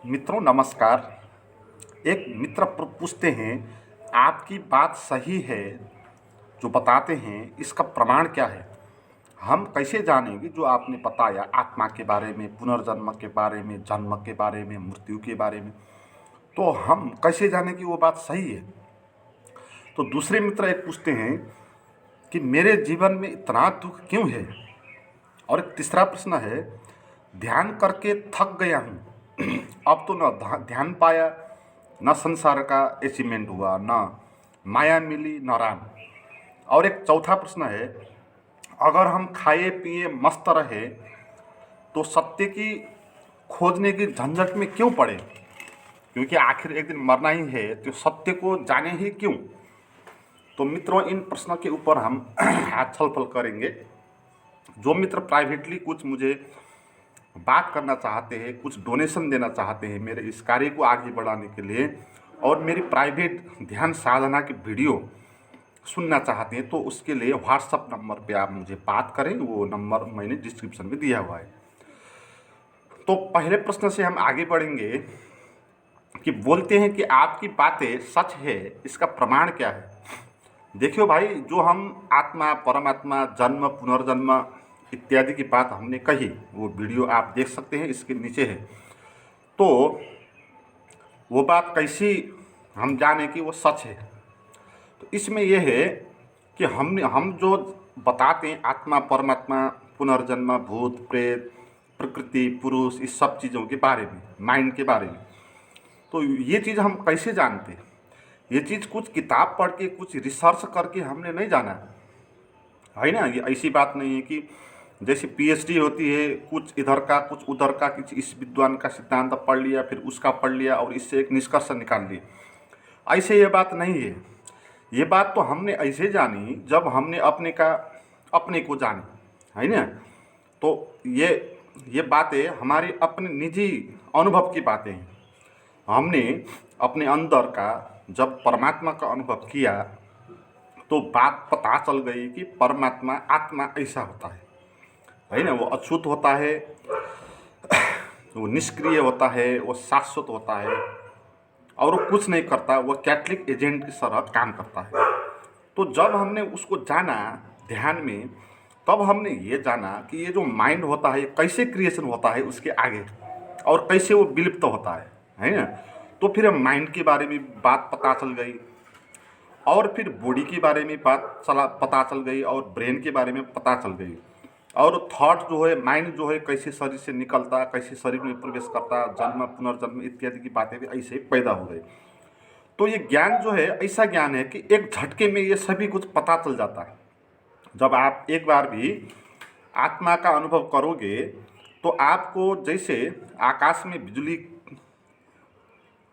मित्रों नमस्कार। एक मित्र पूछते हैं, आपकी बात सही है जो बताते हैं, इसका प्रमाण क्या है? हम कैसे जानेंगे जो आपने बताया आत्मा के बारे में, पुनर्जन्म के बारे में, जन्म के बारे में, मृत्यु के बारे में, तो हम कैसे जानें कि वो बात सही है? तो दूसरे मित्र एक पूछते हैं कि मेरे जीवन में इतना दुख क्यों है? और एक तीसरा प्रश्न है, ध्यान करके थक गया हूँ, अब तो न ध्यान पाया, न संसार का अचीवमेंट हुआ, न माया मिली, न राम। और एक चौथा प्रश्न है, अगर हम खाए पिए मस्त रहे तो सत्य की खोजने की झंझट में क्यों पड़े? क्योंकि आखिर एक दिन मरना ही है, तो सत्य को जाने ही क्यों? तो मित्रों, इन प्रश्नों के ऊपर हम आज छलफल करेंगे। जो मित्र प्राइवेटली कुछ मुझे बात करना चाहते हैं, कुछ डोनेशन देना चाहते हैं मेरे इस कार्य को आगे बढ़ाने के लिए, और मेरी प्राइवेट ध्यान साधना की वीडियो सुनना चाहते हैं, तो उसके लिए व्हाट्सअप नंबर पे आप मुझे बात करें। वो नंबर मैंने डिस्क्रिप्शन में दिया हुआ है। तो पहले प्रश्न से हम आगे बढ़ेंगे कि बोलते हैं कि आपकी बातें सच है, इसका प्रमाण क्या है? देखियो भाई, जो हम आत्मा, परमात्मा, जन्म, पुनर्जन्म इत्यादि की बात हमने कही, वो वीडियो आप देख सकते हैं, इसके नीचे है। तो वो बात कैसी हम जाने कि वो सच है? तो इसमें यह है कि हम जो बताते हैं आत्मा, परमात्मा, पुनर्जन्म, भूत प्रेत, प्रकृति, पुरुष, इस सब चीज़ों के बारे में, माइंड के बारे में, तो ये चीज़ हम कैसे जानते हैं? ये चीज़ कुछ किताब पढ़ के, कुछ रिसर्च करके हमने नहीं जाना है ना। ये ऐसी बात नहीं है कि जैसे पीएचडी होती है, कुछ इधर का कुछ उधर का, किसी इस विद्वान का सिद्धांत पढ़ लिया, फिर उसका पढ़ लिया और इससे एक निष्कर्ष निकाल लिया। ऐसे ये बात नहीं है। ये बात तो हमने ऐसे जानी जब हमने अपने को जानी, है ना। तो ये बातें हमारी अपने निजी अनुभव की बातें हैं। हमने अपने अंदर का जब परमात्मा का अनुभव किया तो बात पता चल गई कि परमात्मा, आत्मा ऐसा होता है ना। वो अछूत होता है, वो निष्क्रिय होता है, वो शाश्वत होता है, और वो कुछ नहीं करता, वो कैटलिक एजेंट की तरह काम करता है। तो जब हमने उसको जाना ध्यान में, तब हमने ये जाना कि ये जो माइंड होता है, ये कैसे क्रिएशन होता है उसके आगे, और कैसे वो विलुप्त होता है ना। तो फिर हम माइंड के बारे में बात पता चल गई, और फिर बॉडी के बारे में पता चल गई, और ब्रेन के बारे में पता चल गई, और थॉट जो है, माइंड जो है, कैसे शरीर से निकलता, कैसे शरीर में प्रवेश करता, जन्म, पुनर्जन्म इत्यादि की बातें भी ऐसे ही पैदा हो गई। तो ये ज्ञान जो है ऐसा ज्ञान है कि एक झटके में ये सभी कुछ पता चल जाता है। जब आप एक बार भी आत्मा का अनुभव करोगे तो आपको जैसे आकाश में बिजली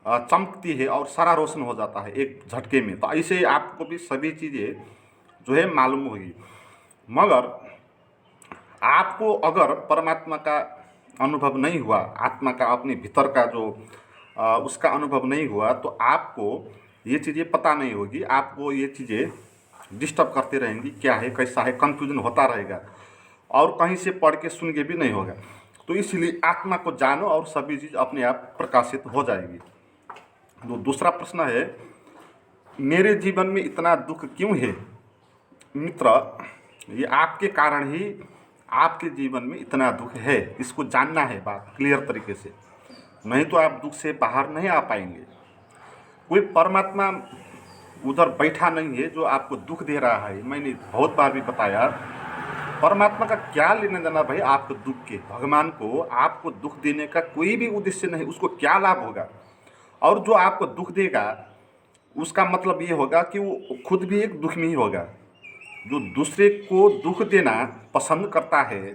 चमकती है और सारा रोशन हो जाता है एक झटके में, तो ऐसे आपको भी सभी चीज़ें जो है मालूम होगी। मगर आपको अगर परमात्मा का अनुभव नहीं हुआ, आत्मा का अपने भीतर का जो उसका अनुभव नहीं हुआ, तो आपको ये चीज़ें पता नहीं होगी। आपको ये चीज़ें डिस्टर्ब करते रहेंगी, क्या है कैसा है, कन्फ्यूजन होता रहेगा, और कहीं से पढ़ के सुन के भी नहीं होगा। तो इसलिए आत्मा को जानो और सभी चीज़ अपने आप प्रकाशित हो जाएगी। तो दूसरा प्रश्न है, मेरे जीवन में इतना दुख क्यों है? मित्र, ये आपके कारण ही आपके जीवन में इतना दुख है, इसको जानना है बात क्लियर तरीके से, नहीं तो आप दुख से बाहर नहीं आ पाएंगे। कोई परमात्मा उधर बैठा नहीं है जो आपको दुख दे रहा है। मैंने बहुत बार भी बताया, परमात्मा का क्या लेना देना भाई आपको दुख के? भगवान को आपको दुख देने का कोई भी उद्देश्य नहीं, उसको क्या लाभ होगा? और जो आपको दुख देगा उसका मतलब ये होगा कि वो खुद भी एक दुख में ही होगा। जो दूसरे को दुख देना पसंद करता है,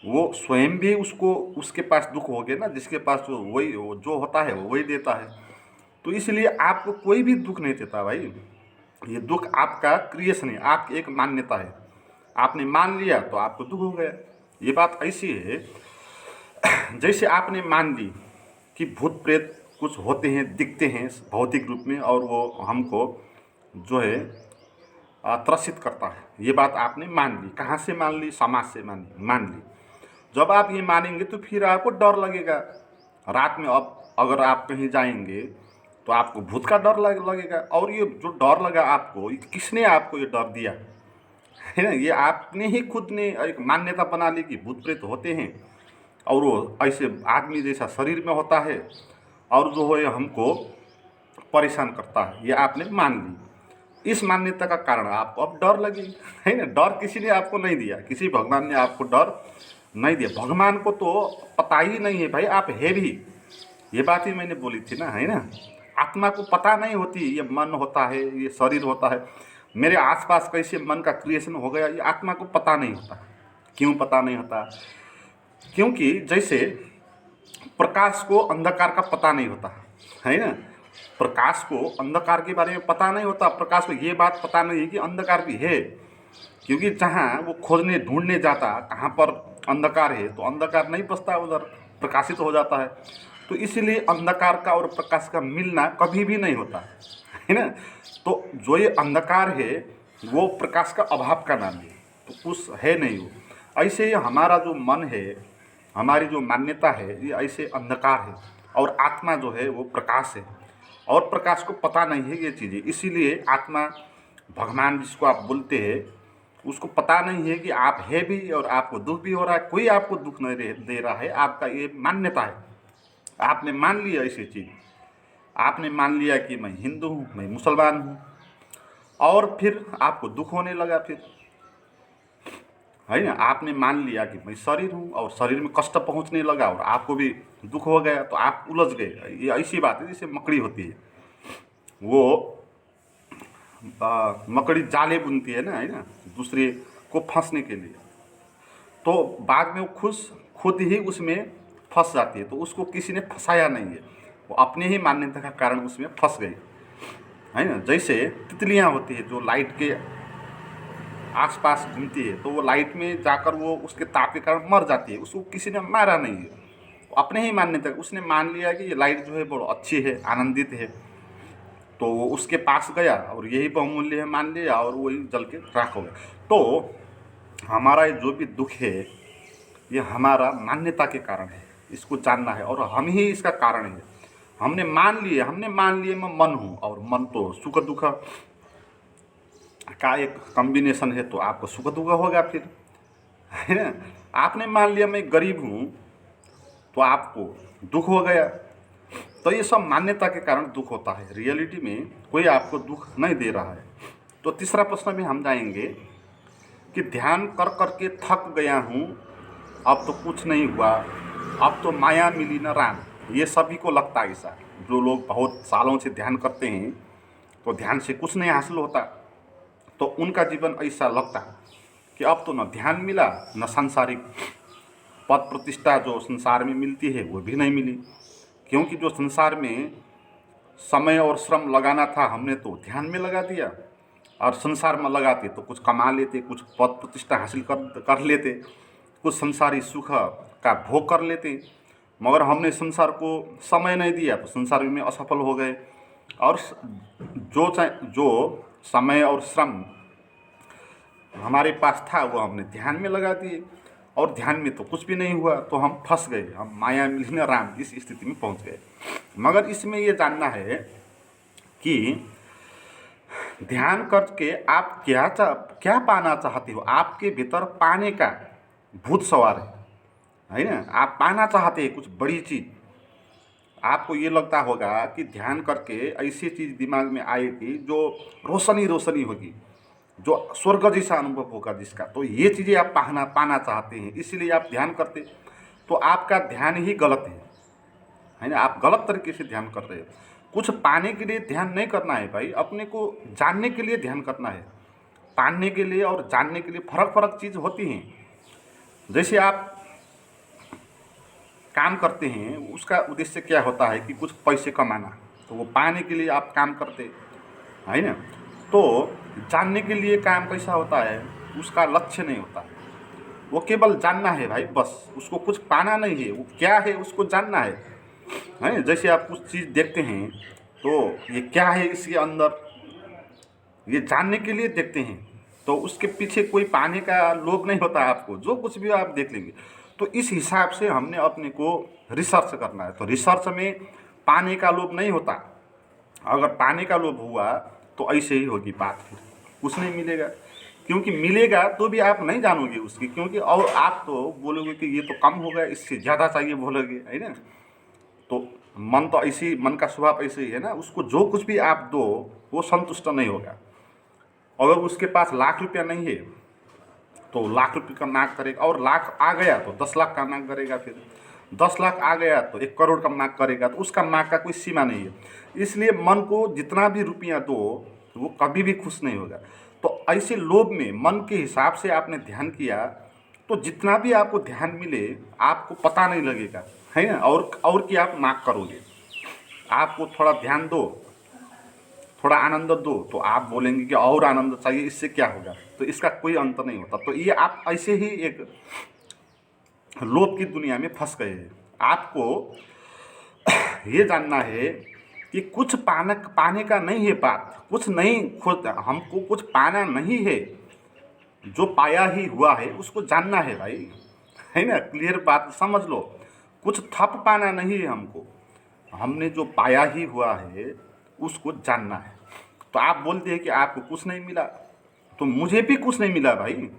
वो स्वयं भी उसको, उसके पास दुख हो गया ना, जिसके पास वही जो होता है वही देता है। तो इसलिए आपको कोई भी दुख नहीं देता भाई। ये दुख आपका क्रिएशन है, आपकी एक मान्यता है। आपने मान लिया तो आपको दुख हो गया। ये बात ऐसी है जैसे आपने मान ली कि भूत प्रेत कुछ होते हैं, दिखते हैं भौतिक रूप में, और वो हमको जो है त्रसित करता है। ये बात आपने मान ली। कहाँ से मान ली? समाज से मान ली। जब आप ये मानेंगे तो फिर आपको डर लगेगा, रात में अब अगर आप कहीं जाएंगे तो आपको भूत का डर लगेगा। और ये जो डर लगा आपको, ये किसने आपको ये डर दिया है ना? ये आपने ही खुद ने एक मान्यता बना ली कि भूत प्रेत होते हैं और वो ऐसे आदमी जैसा शरीर में होता है और जो है हमको परेशान करता है, ये आपने मान ली। इस मान्यता का कारण आपको अब डर लगी है ना? डर किसी ने आपको नहीं दिया, किसी भगवान ने आपको डर नहीं दिया। भगवान को तो पता ही नहीं है भाई आप है भी, ये बात ही मैंने बोली थी ना, है ना? आत्मा को पता नहीं होती ये मन होता है, ये शरीर होता है, मेरे आसपास कैसे मन का क्रिएशन हो गया, ये आत्मा को पता नहीं होता। क्यों पता नहीं होता? क्योंकि जैसे प्रकाश को अंधकार का पता नहीं होता है ना? प्रकाश को अंधकार के बारे में पता नहीं होता, प्रकाश को ये बात पता नहीं है कि अंधकार भी है। क्योंकि जहाँ वो खोजने ढूंढने जाता कहाँ पर अंधकार है तो अंधकार नहीं बचता, उधर प्रकाशित हो जाता है। तो इसलिए अंधकार का और प्रकाश का मिलना कभी भी नहीं होता है ना? तो जो ये अंधकार है वो प्रकाश का अभाव का नाम है, तो उस है नहीं वो। ऐसे ही हमारा जो मन है, हमारी जो मान्यता है, ये ऐसे अंधकार है और आत्मा जो है वो प्रकाश है। और प्रकाश को पता नहीं है ये चीज़ें, इसीलिए आत्मा भगवान जिसको आप बोलते हैं उसको पता नहीं है कि आप है भी और आपको दुख भी हो रहा है। कोई आपको दुख नहीं दे रहा है, आपका ये मान्यता है। आपने मान लिया ऐसी चीज़, आपने मान लिया कि मैं हिंदू हूँ, मैं मुसलमान हूँ, और फिर आपको दुख होने लगा। फिर है ना, आपने मान लिया कि मैं शरीर हूँ और शरीर में कष्ट पहुँचने लगा और आपको भी दुख हो गया, तो आप उलझ गए। ये ऐसी बात है जैसे मकड़ी होती है, वो मकड़ी जाले बुनती है ना, दूसरे को फंसने के लिए। तो बाद में वो खुद ही उसमें फंस जाती है, तो उसको किसी ने फंसाया नहीं है, वो अपने ही मान्यता का कारण उसमें फंस गई है ना। जैसे तितलियाँ होती है जो लाइट के आसपास घूमती है, तो वो लाइट में जाकर वो उसके ताप के कारण मर जाती है, उसको किसी ने मारा नहीं है, अपने ही मान्यता उसने मान लिया कि ये लाइट जो है बहुत अच्छी है, आनंदित है, तो वो उसके पास गया और यही बहुमूल्य है मान लिया और वही जल के राख हो गया। तो हमारा ये जो भी दुख है ये हमारा मान्यता के कारण है, इसको जानना है और हम ही इसका कारण है। हमने मान लिए मैं मन हूँ, और मन तो सुख दुख का एक कॉम्बिनेशन है, तो आपको सुख दुख होगा फिर, है ना। आपने मान लिया मैं गरीब हूँ तो आपको दुख हो गया। तो ये सब मान्यता के कारण दुख होता है, रियलिटी में कोई आपको दुख नहीं दे रहा है। तो तीसरा प्रश्न में हम जाएंगे कि ध्यान कर करके थक गया हूँ, अब तो कुछ नहीं हुआ, अब तो माया मिली न राम। ये सभी को लगता है ऐसा, जो लोग बहुत सालों से ध्यान करते हैं तो ध्यान से कुछ नहीं हासिल होता, तो उनका जीवन ऐसा लगता है कि अब तो न ध्यान मिला, न सांसारिक पद प्रतिष्ठा जो संसार में मिलती है वो भी नहीं मिली। क्योंकि जो संसार में समय और श्रम लगाना था हमने तो ध्यान में लगा दिया, और संसार में लगाते तो कुछ कमा लेते, कुछ पद प्रतिष्ठा हासिल कर लेते, कुछ संसारी सुख का भोग कर लेते, मगर हमने संसार को समय नहीं दिया तो संसार में असफल हो गए। और जो समय और श्रम हमारे पास था वो हमने ध्यान में लगा दिए, और ध्यान में तो कुछ भी नहीं हुआ, तो हम फंस गए, हम माया मिलन राम इस स्थिति में पहुंच गए। मगर इसमें ये जानना है कि ध्यान करके आप क्या पाना चाहते हो। आपके भीतर पाने का भूत सवार है ना। आप पाना चाहते हैं कुछ बड़ी चीज़, आपको ये लगता होगा कि ध्यान करके ऐसी चीज़ दिमाग में आएगी जो रोशनी होगी, जो स्वर्ग जैसा अनुभव होगा जिसका, तो ये चीज़ें आप पाना चाहते हैं, इसीलिए आप ध्यान करते। तो आपका ध्यान ही गलत है ना, आप गलत तरीके से ध्यान कर रहे हो। कुछ पाने के लिए ध्यान नहीं करना है भाई, अपने को जानने के लिए ध्यान करना है। पाने के लिए और जानने के लिए फर्क चीज़ होती हैं। जैसे आप काम करते हैं, उसका उद्देश्य क्या होता है कि कुछ पैसे कमाना, तो वो पाने के लिए आप काम करते है ना। तो जानने के लिए काम कैसा होता है, उसका लक्ष्य नहीं होता है, वो केवल जानना है भाई, बस उसको कुछ पाना नहीं है, वो क्या है उसको जानना है ना। जैसे आप कुछ चीज़ देखते हैं तो ये क्या है इसके अंदर, ये जानने के लिए देखते हैं, तो उसके पीछे कोई पाने का लोभ नहीं होता आपको, जो कुछ भी आप देख लेंगे। तो इस हिसाब से हमने अपने को रिसर्च करना है। तो रिसर्च में पाने का लोभ नहीं होता। अगर पाने का लोभ हुआ तो ऐसे ही होगी बात, फिर कुछ नहीं मिलेगा। क्योंकि मिलेगा तो भी आप नहीं जानोगे उसकी, क्योंकि और आप तो बोलोगे कि ये तो कम हो गया, इससे ज़्यादा चाहिए बोलोगे, है ना। तो मन तो ऐसी, मन का स्वभाव ऐसे ही है ना, उसको जो कुछ भी आप दो वो संतुष्ट नहीं होगा। अगर उसके पास लाख रुपया नहीं है तो लाख रुपये का नाक करेगा, और लाख आ गया तो 10 लाख का नाक करेगा, फिर 10 लाख आ गया तो 1 करोड़ का नाक करेगा। तो उसका नाक का कोई सीमा नहीं है। इसलिए मन को जितना भी रुपया दो वो कभी भी खुश नहीं होगा। तो ऐसे लोभ में मन के हिसाब से आपने ध्यान किया तो जितना भी आपको ध्यान मिले आपको पता नहीं लगेगा, है ना। और कि आप नाक करोगे। आपको थोड़ा ध्यान दो, थोड़ा आनंद दो, तो आप बोलेंगे कि और आनंद चाहिए, इससे क्या होगा। तो इसका कोई अंत नहीं होता। तो ये आप ऐसे ही एक लोभ की दुनिया में फंस गए हैं। आपको ये जानना है कि कुछ पाने का नहीं है बात, कुछ नहीं खोज, हमको कुछ पाना नहीं है, जो पाया ही हुआ है उसको जानना है भाई, है ना। क्लियर बात समझ लो। कुछ थप पाना नहीं है हमको, हमने जो पाया ही हुआ है उसको जानना है। तो आप बोलते हैं कि आपको कुछ नहीं मिला, तो मुझे भी कुछ नहीं मिला भाई।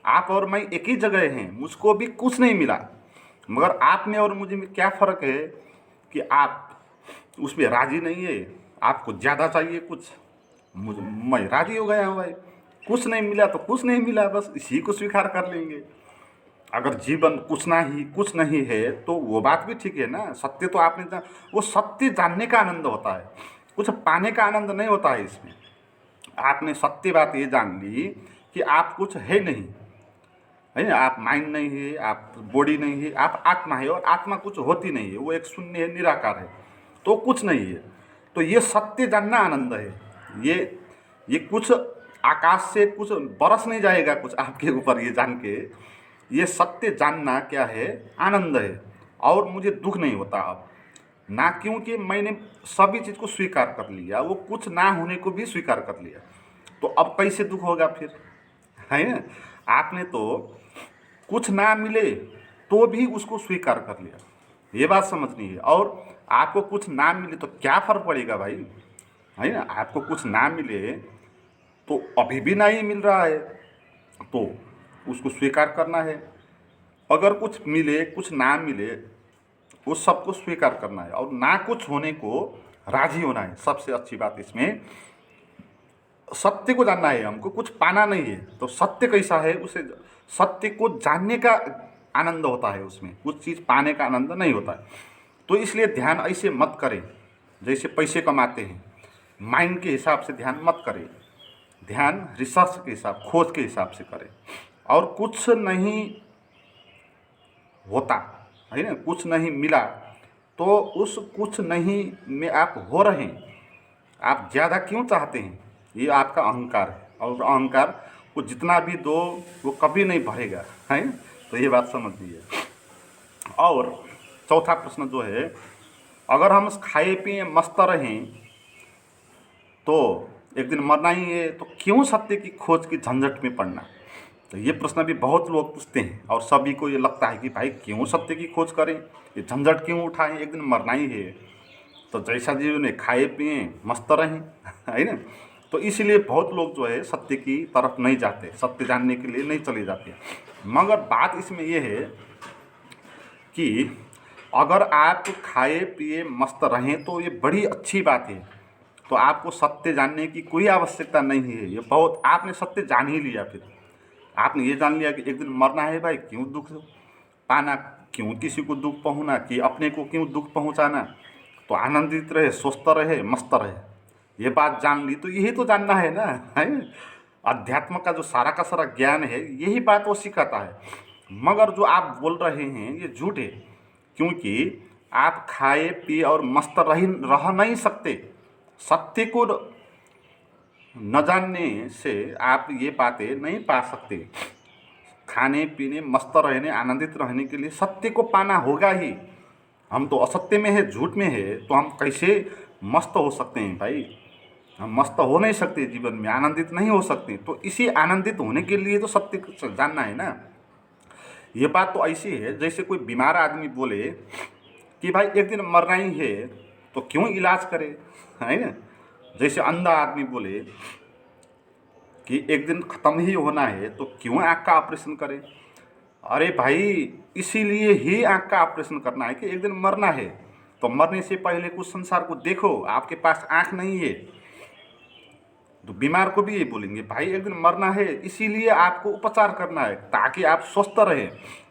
आप और मैं एक ही जगह हैं, मुझको भी कुछ नहीं मिला। मगर आप में और मुझे में क्या फ़र्क है कि आप उसमें राज़ी नहीं है, आपको ज़्यादा चाहिए कुछ, मैं राज़ी हो गया हूँ भाई। कुछ नहीं मिला तो कुछ नहीं मिला, बस इसी को स्वीकार कर लेंगे। अगर जीवन कुछ नहीं है तो वो बात भी ठीक है ना। सत्य तो आपने वो सत्य जानने का आनंद होता है, कुछ पाने का आनंद नहीं होता है इसमें। आपने सत्य बात ये जान ली कि आप कुछ है नहीं, है ना। आप माइंड नहीं है, आप बॉडी नहीं है, आप आत्मा है, और आत्मा कुछ होती नहीं है, वो एक शून्य है, निराकार है, तो कुछ नहीं है। तो ये सत्य जानना आनंद है। ये कुछ आकाश से कुछ बरस नहीं जाएगा कुछ आपके ऊपर, ये जान के। ये सत्य जानना क्या है, आनंद है। और मुझे दुख नहीं होता अब ना, क्योंकि मैंने सभी चीज़ को स्वीकार कर लिया, वो कुछ ना होने को भी स्वीकार कर लिया। तो अब कैसे दुख होगा फिर, है ना। आपने तो कुछ ना मिले तो भी उसको स्वीकार कर लिया, ये बात समझनी है। और आपको कुछ ना मिले तो क्या फ़र्क पड़ेगा भाई, है ना। आपको कुछ ना मिले तो अभी भी नहीं मिल रहा है तो उसको स्वीकार करना है। अगर कुछ मिले कुछ ना मिले उस सबको स्वीकार करना है, और ना कुछ होने को राजी होना है। सबसे अच्छी बात इसमें सत्य को जानना है। हमको कुछ पाना नहीं है तो सत्य कैसा है, उसे सत्य को जानने का आनंद होता है, उसमें कुछ चीज़ पाने का आनंद नहीं होता है। तो इसलिए ध्यान ऐसे मत करें जैसे पैसे कमाते हैं, माइंड के हिसाब से ध्यान मत करें। ध्यान रिसर्च के हिसाब, खोज के हिसाब से करें। और कुछ नहीं होता है ना, कुछ नहीं मिला तो उस कुछ नहीं में आप हो रहे हैं। आप ज़्यादा क्यों चाहते हैं, ये आपका अहंकार है। और अहंकार को जितना भी दो वो कभी नहीं भरेगा, है। तो ये बात समझ लीजिए। और चौथा प्रश्न जो है, अगर हम खाए पिए मस्त रहें तो एक दिन मरना ही है, तो क्यों सत्य की खोज की झंझट में पड़ना। तो ये प्रश्न भी बहुत लोग पूछते हैं, और सभी को ये लगता है कि भाई क्यों सत्य की खोज करें, ये झंझट क्यों उठाएं, एक दिन मरना ही है। तो जैसा जीवन है खाए पिए मस्त रहें, है ना। तो इसीलिए बहुत लोग जो है सत्य की तरफ नहीं जाते, सत्य जानने के लिए नहीं चले जाते। मगर बात इसमें यह है कि अगर आप खाए पिए मस्त रहें तो ये बड़ी अच्छी बात है। तो आपको सत्य जानने की कोई आवश्यकता नहीं है। ये बहुत, आपने सत्य जान ही लिया। फिर आपने ये जान लिया कि एक दिन मरना है भाई, क्यों दुख पाना, क्यों किसी को दुख पहुँचना, कि अपने को क्यों दुख पहुँचाना। तो आनंदित रहे, स्वस्थ रहे, मस्त रहे, ये बात जान ली। तो यही तो जानना है ना, है। अध्यात्म का जो सारा का सारा ज्ञान है यही बात वो सिखाता है। मगर जो आप बोल रहे हैं ये झूठ है, क्योंकि आप खाए पिए और मस्त रह नहीं सकते। सत्य को न जानने से आप ये बातें नहीं पा सकते। खाने पीने मस्त रहने आनंदित रहने के लिए सत्य को पाना होगा ही। हम तो असत्य में है, झूठ में है, तो हम कैसे मस्त हो सकते हैं भाई। हम मस्त हो नहीं सकते, जीवन में आनंदित नहीं हो सकते। तो इसी आनंदित होने के लिए तो सत्य को जानना है ना। ये बात तो ऐसी है जैसे कोई बीमार आदमी बोले कि भाई एक दिन मरना ही है तो क्यों इलाज करे, है ना। जैसे अंधा आदमी बोले कि एक दिन ख़त्म ही होना है तो क्यों आँख का ऑपरेशन करे। अरे भाई, इसीलिए ही आँख का ऑपरेशन करना है कि एक दिन मरना है, तो मरने से पहले कुछ संसार को देखो। आपके पास आँख नहीं है तो बीमार को भी ये बोलेंगे भाई एक दिन मरना है, इसीलिए आपको उपचार करना है ताकि आप स्वस्थ रहे।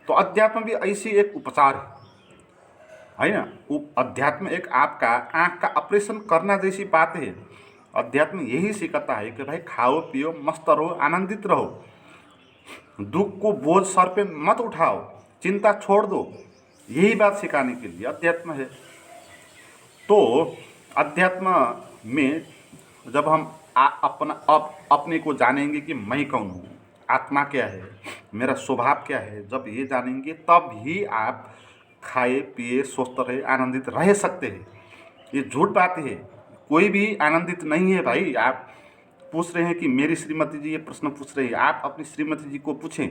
तो अध्यात्म भी ऐसी एक उपचार है ना। अध्यात्म एक आपका आँख का ऑपरेशन करना जैसी बात है। अध्यात्म यही सिखाता है कि भाई खाओ पियो मस्त रहो आनंदित रहो, दुख को बोझ सर पे मत उठाओ, चिंता छोड़ दो। यही बात सिखाने के लिए अध्यात्म है। तो अध्यात्म में जब हम अपने को जानेंगे कि मैं कौन हूँ, आत्मा क्या है, मेरा स्वभाव क्या है, जब ये जानेंगे तब ही आप खाए पिए स्वस्थ रहे आनंदित रह सकते हैं। ये झूठ बात है, कोई भी आनंदित नहीं है भाई। आप पूछ रहे हैं कि मेरी श्रीमती जी ये प्रश्न पूछ रही है, आप अपनी श्रीमती जी को पूछें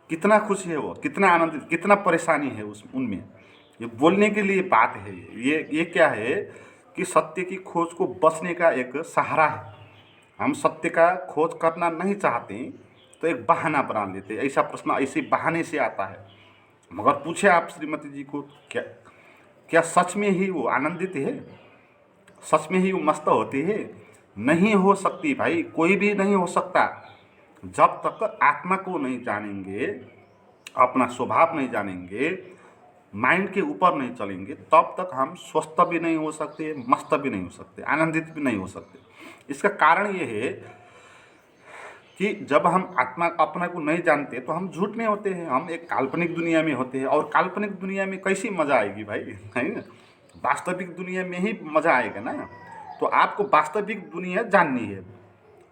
कितना खुश है वो, कितना आनंदित, कितना परेशानी है उनमें। ये बोलने के लिए बात है। ये क्या है कि सत्य की खोज को बचने का एक सहारा है। हम सत्य का खोज करना नहीं चाहते तो एक बहाना बना लेते। ऐसा प्रश्न ऐसे बहाने से आता है। मगर पूछे आप श्रीमती जी को, क्या क्या सच में ही वो आनंदित है, सच में ही वो मस्त होती है? नहीं हो सकती भाई, कोई भी नहीं हो सकता। जब तक आत्मा को नहीं जानेंगे, अपना स्वभाव नहीं जानेंगे, माइंड के ऊपर नहीं चलेंगे, तब तक हम स्वस्थ भी नहीं हो सकते, मस्त भी नहीं हो सकते, आनंदित भी नहीं हो सकते। इसका कारण ये है कि जब हम आत्मा अपना को नहीं जानते तो हम झूठ में होते हैं, हम एक काल्पनिक दुनिया में होते हैं। और काल्पनिक दुनिया में कैसी मज़ा आएगी भाई, है ना। वास्तविक दुनिया में ही मज़ा आएगा ना। तो आपको वास्तविक दुनिया जाननी है,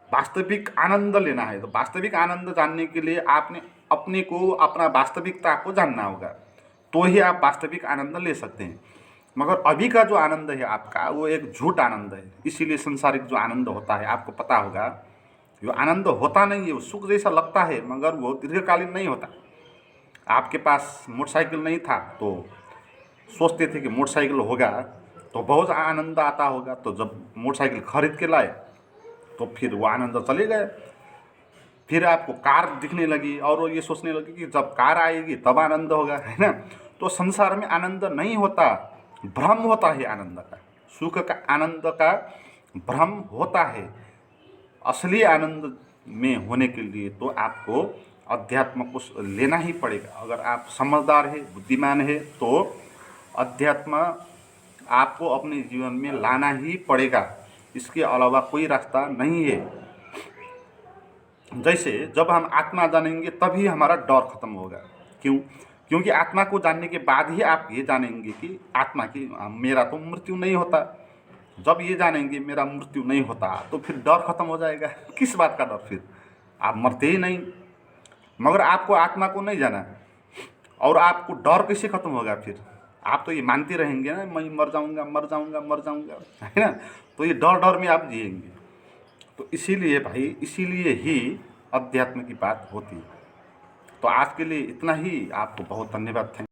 वास्तविक आनंद लेना है। तो वास्तविक आनंद जानने के लिए आपने अपने को, अपना वास्तविकता को जानना होगा, तो ही आप वास्तविक आनंद ले सकते हैं। मगर अभी का जो आनंद है आपका, वो एक झूठ आनंद है। इसीलिए संसारिक जो आनंद होता है, आपको पता होगा, वो आनंद होता नहीं है। वो सुख जैसा लगता है मगर वो दीर्घकालीन नहीं होता। आपके पास मोटरसाइकिल नहीं था तो सोचते थे कि मोटरसाइकिल होगा तो बहुत आनंद आता होगा, तो जब मोटरसाइकिल खरीद के लाए तो फिर वो आनंद चले गए। फिर आपको कार दिखने लगी और वो ये सोचने लगी कि जब कार आएगी तब आनंद होगा, है ना। तो संसार में आनंद नहीं होता, भ्रम होता है आनंद का, सुख का, आनंद का भ्रम होता है। असली आनंद में होने के लिए तो आपको अध्यात्म को लेना ही पड़ेगा। अगर आप समझदार है, बुद्धिमान है, तो अध्यात्म आपको अपने जीवन में लाना ही पड़ेगा। इसके अलावा कोई रास्ता नहीं है। जैसे जब हम आत्मा जानेंगे तभी हमारा डर खत्म होगा। क्यों? क्योंकि आत्मा को जानने के बाद ही आप ये जानेंगे कि आत्मा की मेरा तो मृत्यु नहीं होता। जब ये जानेंगे मेरा मृत्यु नहीं होता तो फिर डर खत्म हो जाएगा। किस बात का डर? फिर आप मरते ही नहीं। मगर आपको आत्मा को नहीं जाना और आपको डर कैसे खत्म होगा? फिर आप तो ये मानते रहेंगे ना, मैं मर जाऊंगा मर जाऊंगा मर जाऊंगा, है ना। तो ये डर डर में आप जिएंगे। तो इसीलिए भाई, इसीलिए ही अध्यात्म की बात होती है। तो आज के लिए इतना ही। आपको बहुत धन्यवाद। थैंक